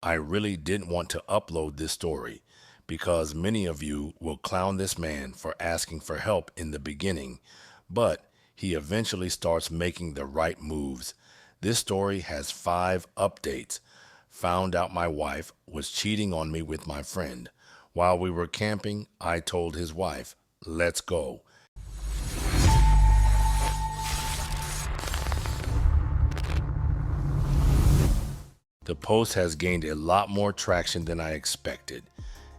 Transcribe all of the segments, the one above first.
I really didn't want to upload this story because many of you will clown this man for asking for help in the beginning, but he eventually starts making the right moves. This story has 5 updates. Found out my wife was cheating on me with my friend. While we were camping, I told his wife, let's go. The post has gained a lot more traction than I expected,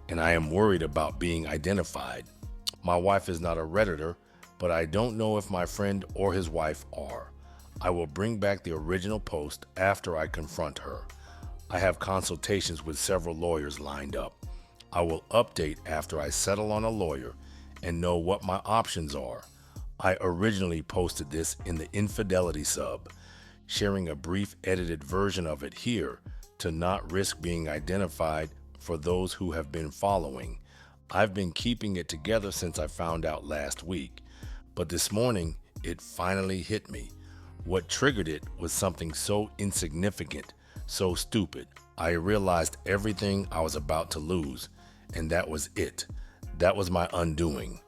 and I am worried about being identified. My wife is not a Redditor, but I don't know if my friend or his wife are. I will bring back the original post after I confront her. I have consultations with several lawyers lined up. I will update after I settle on a lawyer and know what my options are. I originally posted this in the Infidelity sub, sharing a brief edited version of it here to not risk being identified for those who have been following. I've been keeping it together since I found out last week, but this morning it finally hit me. What triggered it was something so insignificant, so stupid. I realized everything I was about to lose, and that was it. That was my undoing.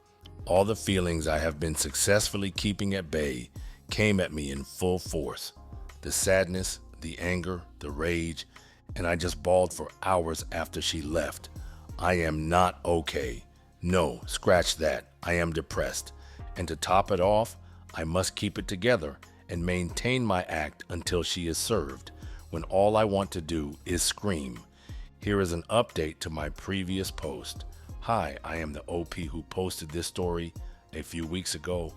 All the feelings I have been successfully keeping at bay came at me in full force. The sadness, the anger, the rage, and I just bawled for hours after she left. I am not okay. No, scratch that. I am depressed. And to top it off, I must keep it together and maintain my act until she is served, when all I want to do is scream. Here is an update to my previous post. Hi, I am the OP who posted this story a few weeks ago.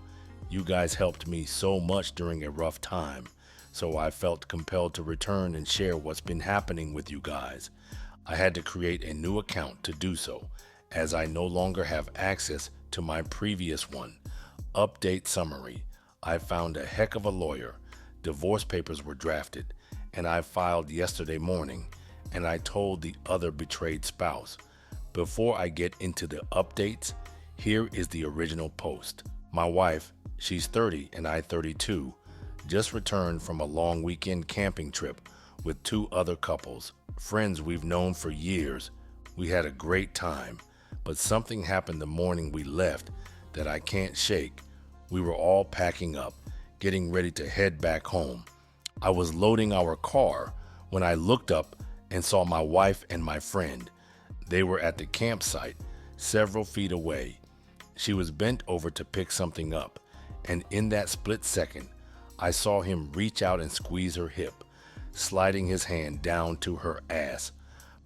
You guys helped me so much during a rough time, so I felt compelled to return and share what's been happening with you guys. I had to create a new account to do so, as I no longer have access to my previous one. Update summary. I found a heck of a lawyer. Divorce papers were drafted, and I filed yesterday morning, and I told the other betrayed spouse. Before I get into the updates, here is the original post. My wife, she's 30 and I 32, just returned from a long weekend camping trip with 2 other couples, friends we've known for years. We had a great time, but something happened the morning we left that I can't shake. We were all packing up, getting ready to head back home. I was loading our car when I looked up and saw my wife and my friend. They were at the campsite, several feet away. She was bent over to pick something up, and in that split second, I saw him reach out and squeeze her hip, sliding his hand down to her ass.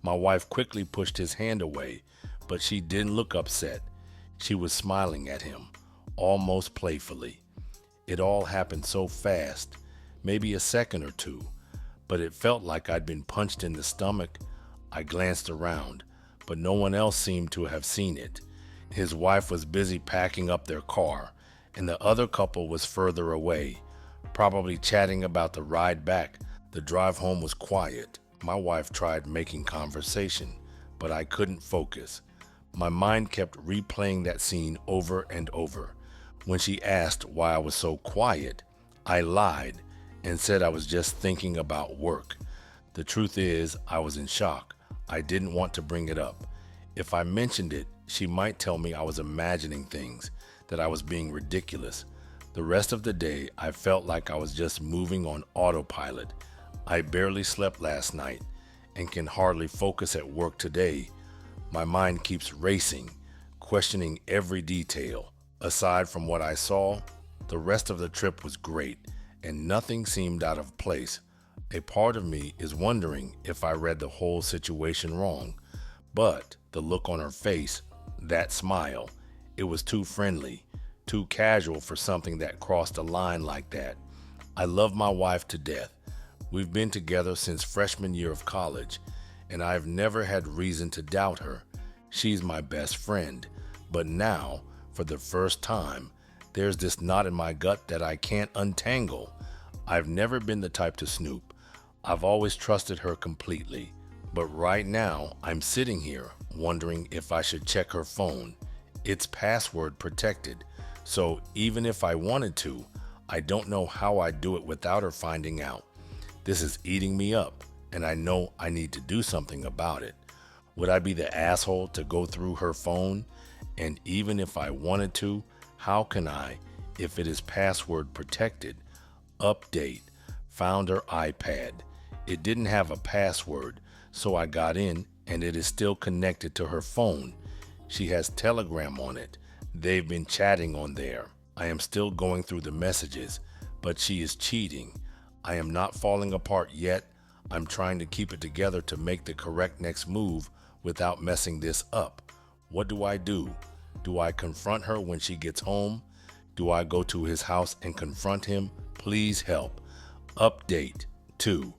My wife quickly pushed his hand away, but she didn't look upset. She was smiling at him, almost playfully. It all happened so fast, maybe a second or two, but it felt like I'd been punched in the stomach. I glanced around, but no one else seemed to have seen it. His wife was busy packing up their car, and the other couple was further away, probably chatting about the ride back. The drive home was quiet. My wife tried making conversation, but I couldn't focus. My mind kept replaying that scene over and over. When she asked why I was so quiet, I lied and said I was just thinking about work. The truth is, I was in shock. I didn't want to bring it up. If I mentioned it, she might tell me I was imagining things, that I was being ridiculous. The rest of the day, I felt like I was just moving on autopilot. I barely slept last night and can hardly focus at work today. My mind keeps racing, questioning every detail. Aside from what I saw, the rest of the trip was great, and nothing seemed out of place. A part of me is wondering if I read the whole situation wrong, but the look on her face, that smile, it was too friendly, too casual for something that crossed a line like that. I love my wife to death. We've been together since freshman year of college, and I've never had reason to doubt her. She's my best friend, but now, for the first time, there's this knot in my gut that I can't untangle. I've never been the type to snoop. I've always trusted her completely, but right now I'm sitting here wondering if I should check her phone. It's password protected, so even if I wanted to, I don't know how I'd do it without her finding out. This is eating me up. and I know I need to do something about it. Would I be the asshole to go through her phone? And even if I wanted to, how can I, if it is password protected? Update. Found her iPad. It didn't have a password, so I got in and it is still connected to her phone. She has Telegram on it. They've been chatting on there. I am still going through the messages, but she is cheating. I am not falling apart yet. I'm trying to keep it together to make the correct next move without messing this up. What do I do? Do I confront her when she gets home? Do I go to his house and confront him? Please help. Update 2.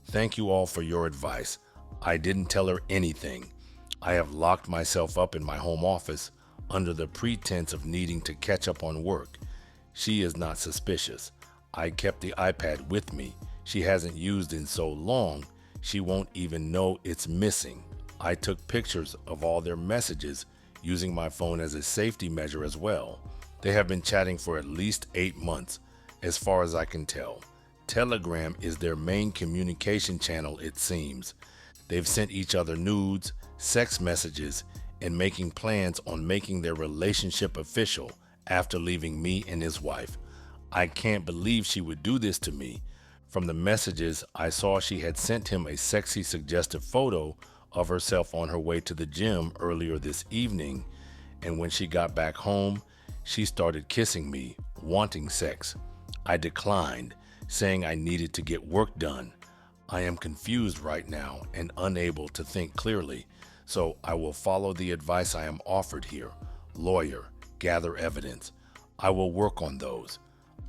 Thank you all for your advice. I didn't tell her anything. I have locked myself up in my home office under the pretense of needing to catch up on work. She is not suspicious. I kept the iPad with me. She hasn't used in so long, she won't even know it's missing. I took pictures of all their messages using my phone as a safety measure as well. They have been chatting for at least 8 months, as far as I can tell. Telegram is their main communication channel, it seems. They've sent each other nudes, sex messages, and making plans on making their relationship official after leaving me and his wife. I can't believe she would do this to me. From the messages, I saw she had sent him a sexy suggestive photo of herself on her way to the gym earlier this evening, and when she got back home, she started kissing me, wanting sex. I declined, saying I needed to get work done. I am confused right now and unable to think clearly, so I will follow the advice I am offered here. Lawyer, gather evidence. I will work on those.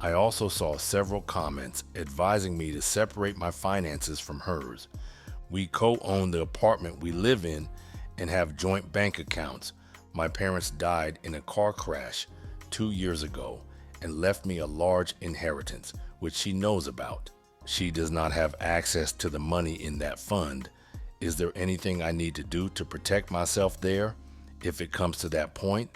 I also saw several comments advising me to separate my finances from hers. We co-own the apartment we live in and have joint bank accounts. My parents died in a car crash 2 years ago and left me a large inheritance, which she knows about. She does not have access to the money in that fund. Is there anything I need to do to protect myself there if it comes to that point?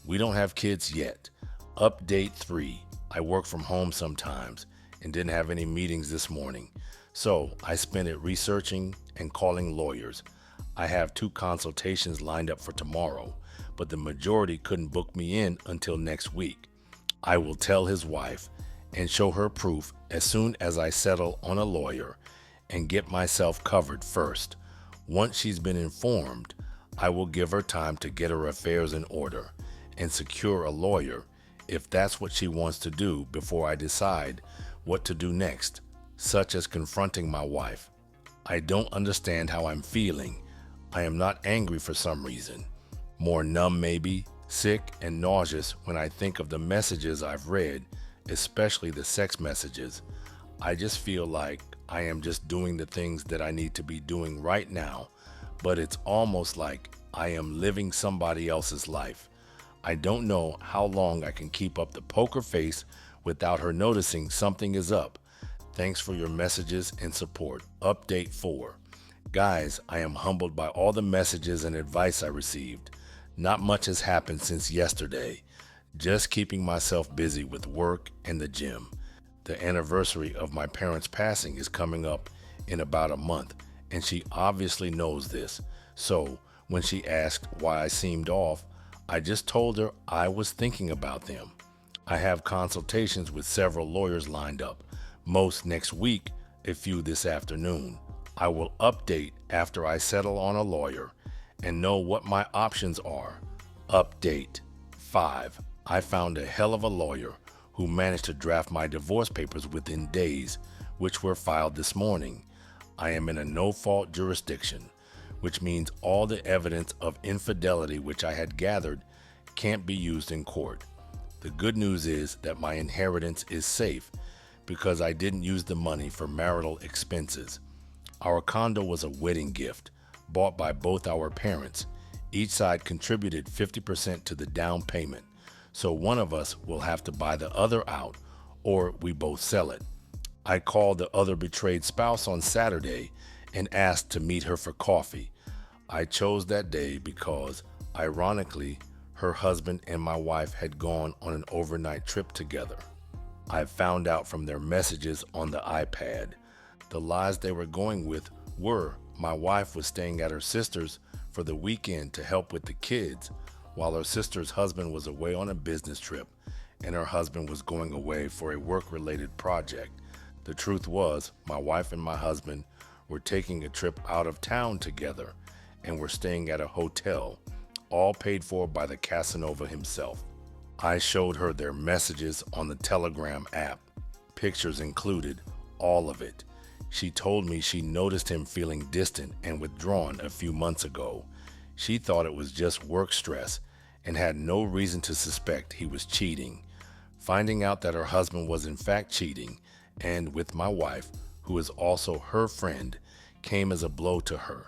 We don't have kids yet. Update 3. I work from home sometimes and didn't have any meetings this morning, so I spent it researching and calling lawyers. I have 2 consultations lined up for tomorrow, but the majority couldn't book me in until next week. I will tell his wife and show her proof as soon as I settle on a lawyer and get myself covered first. Once she's been informed, I will give her time to get her affairs in order and secure a lawyer if that's what she wants to do before I decide what to do next, such as confronting my wife. I don't understand how I'm feeling. I am not angry for some reason. More numb maybe, sick and nauseous when I think of the messages I've read, especially the sex messages. I just feel like I am just doing the things that I need to be doing right now, but it's almost like I am living somebody else's life. I don't know how long I can keep up the poker face without her noticing something is up. Thanks for your messages and support. Update 4. Guys, I am humbled by all the messages and advice I received. Not much has happened since yesterday. Just keeping myself busy with work and the gym. The anniversary of my parents' passing is coming up in about a month, and she obviously knows this. So when she asked why I seemed off, I just told her I was thinking about them. I have consultations with several lawyers lined up, most next week, a few this afternoon. I will update after I settle on a lawyer and know what my options are. Update 5. I found a hell of a lawyer who managed to draft my divorce papers within days, which were filed this morning. I am in a no-fault jurisdiction, which means all the evidence of infidelity which I had gathered can't be used in court. The good news is that my inheritance is safe because I didn't use the money for marital expenses. Our condo was a wedding gift bought by both our parents. Each side contributed 50% to the down payment, so one of us will have to buy the other out or we both sell it. I called the other betrayed spouse on Saturday and asked to meet her for coffee. I chose that day because, ironically, her husband and my wife had gone on an overnight trip together. I found out from their messages on the iPad. The lies they were going with My wife was staying at her sister's for the weekend to help with the kids, while her sister's husband was away on a business trip and her husband was going away for a work-related project. The truth was, my wife and my husband were taking a trip out of town together and were staying at a hotel, all paid for by the Casanova himself. I showed her their messages on the Telegram app, pictures included, all of it. She told me she noticed him feeling distant and withdrawn a few months ago. She thought it was just work stress and had no reason to suspect he was cheating. Finding out that her husband was in fact cheating, and with my wife, who is also her friend, came as a blow to her.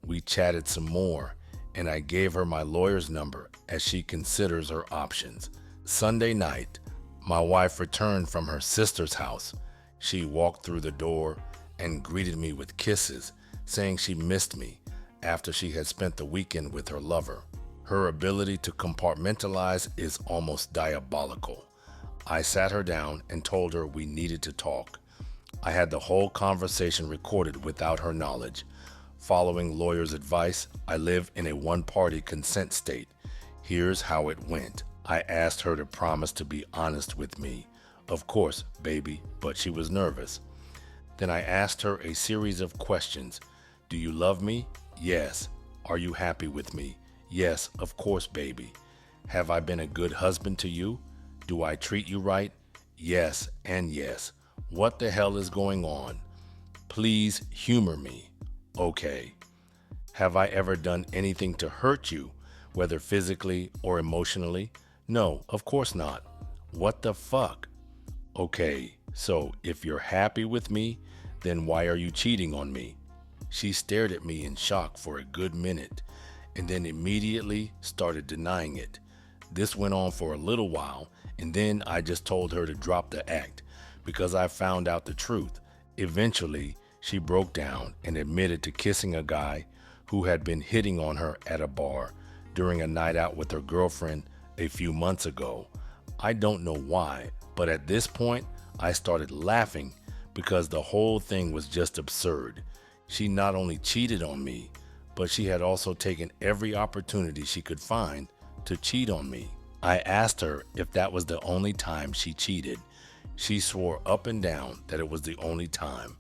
We chatted some more, and I gave her my lawyer's number as she considers her options. Sunday night, my wife returned from her sister's house. She walked through the door and greeted me with kisses, saying she missed me after she had spent the weekend with her lover. Her ability to compartmentalize is almost diabolical. I sat her down and told her we needed to talk. I had the whole conversation recorded without her knowledge. Following lawyer's advice, I live in a one-party consent state. Here's how it went. I asked her to promise to be honest with me. Of course, baby, but she was nervous. Then I asked her a series of questions. Do you love me? Yes. Are you happy with me? Yes, of course, baby. Have I been a good husband to you? Do I treat you right? Yes and yes. What the hell is going on? Please humor me. Okay. Have I ever done anything to hurt you, whether physically or emotionally? No, of course not. What the fuck? Okay, so if you're happy with me, then why are you cheating on me? She stared at me in shock for a good minute and then immediately started denying it. This went on for a little while, and then I just told her to drop the act because I found out the truth. Eventually, she broke down and admitted to kissing a guy who had been hitting on her at a bar during a night out with her girlfriend a few months ago. I don't know why, but at this point, I started laughing because the whole thing was just absurd. She not only cheated on me, but she had also taken every opportunity she could find to cheat on me. I asked her if that was the only time she cheated. She swore up and down that it was the only time,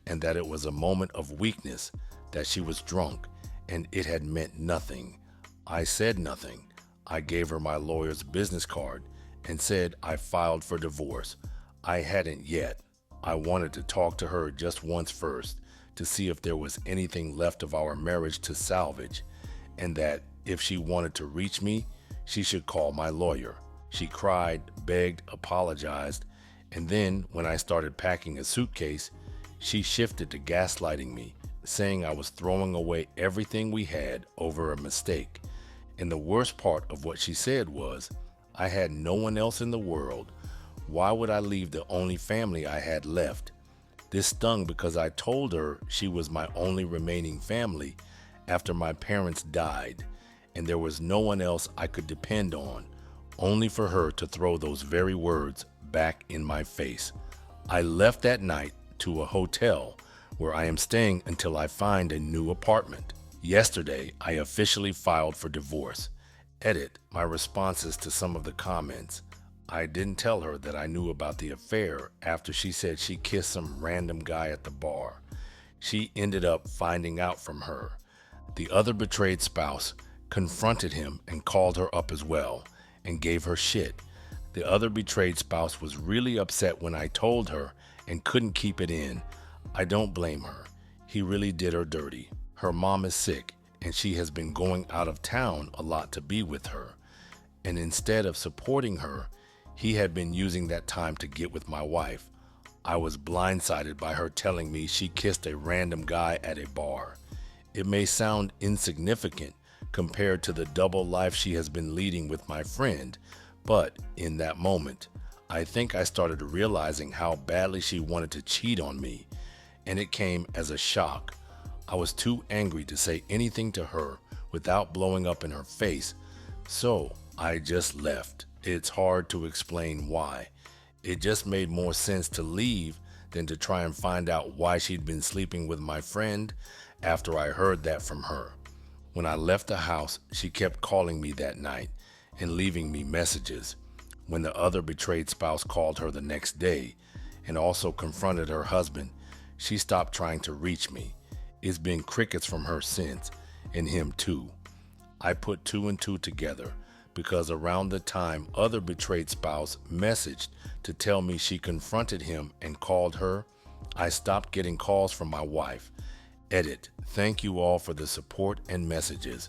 and that it was a moment of weakness, that she was drunk, and it had meant nothing. I said nothing. I gave her my lawyer's business card and said I filed for divorce. I hadn't yet. I wanted to talk to her just once first to see if there was anything left of our marriage to salvage, and that if she wanted to reach me, she should call my lawyer. She cried, begged, apologized, and then when I started packing a suitcase, she shifted to gaslighting me, saying I was throwing away everything we had over a mistake. And the worst part of what she said was, I had no one else in the world. Why would I leave the only family I had left? This stung because I told her she was my only remaining family after my parents died, and there was no one else I could depend on, only for her to throw those very words back in my face. I left that night to a hotel where I am staying until I find a new apartment. Yesterday, I officially filed for divorce. Edit my responses to some of the comments. I didn't tell her that I knew about the affair after she said she kissed some random guy at the bar. She ended up finding out from her. The other betrayed spouse confronted him and called her up as well and gave her shit. The other betrayed spouse was really upset when I told her and couldn't keep it in. I don't blame her. He really did her dirty. Her mom is sick and she has been going out of town a lot to be with her. And instead of supporting her, he had been using that time to get with my wife. I was blindsided by her telling me she kissed a random guy at a bar. It may sound insignificant compared to the double life she has been leading with my friend, but in that moment, I think I started realizing how badly she wanted to cheat on me, and it came as a shock. I was too angry to say anything to her without blowing up in her face, so I just left. It's hard to explain why. It just made more sense to leave than to try and find out why she'd been sleeping with my friend after I heard that from her. When I left the house, she kept calling me that night and leaving me messages. When the other betrayed spouse called her the next day and also confronted her husband, she stopped trying to reach me. It's been crickets from her since, and him too. I put two and two together because around the time other betrayed spouse messaged to tell me she confronted him and called her, I stopped getting calls from my wife. Edit. Thank you all for the support and messages.